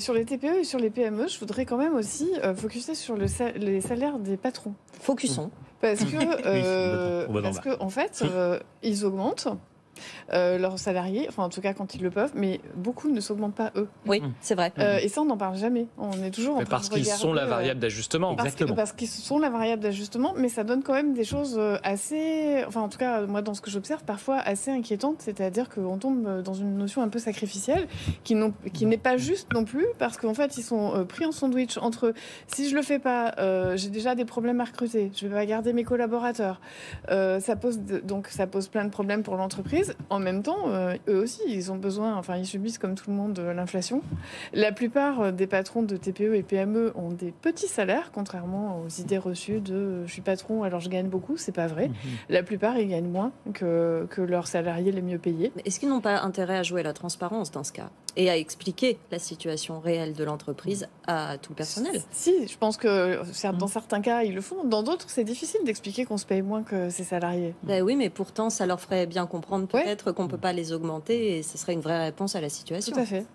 Sur les TPE et sur les PME, je voudrais quand même aussi focuser sur les salaires des patrons. Focusons. Parce que, on va parce que en fait, ils augmentent leurs salariés, enfin en tout cas quand ils le peuvent, mais beaucoup ne s'augmentent pas eux. Oui, c'est vrai. Et ça, on n'en parle jamais. On est toujours en train parce de qu'ils regarder, sont la variable d'ajustement. Exactement. Parce qu'ils sont la variable d'ajustement, mais ça donne quand même des choses assez, enfin en tout cas moi dans ce que j'observe, parfois assez inquiétantes, c'est-à-dire qu'on tombe dans une notion un peu sacrificielle qui n'est pas juste non plus, parce qu'en fait ils sont pris en sandwich entre si je le fais pas, j'ai déjà des problèmes à recruter, je vais pas garder mes collaborateurs, ça pose plein de problèmes pour l'entreprise. En même temps, eux aussi, ils ont besoin, enfin, ils subissent comme tout le monde l'inflation. La plupart des patrons de TPE et PME ont des petits salaires, contrairement aux idées reçues de je suis patron, alors je gagne beaucoup. C'est pas vrai. La plupart, ils gagnent moins que leurs salariés les mieux payés. Mais est-ce qu'ils n'ont pas intérêt à jouer la transparence dans ce cas et à expliquer la situation réelle de l'entreprise à tout le personnel? Si, je pense que dans certains cas, ils le font. Dans d'autres, c'est difficile d'expliquer qu'on se paye moins que ses salariés. Ben oui, mais pourtant, ça leur ferait bien comprendre peut-être qu'on ne peut pas les augmenter et ce serait une vraie réponse à la situation. Tout à fait.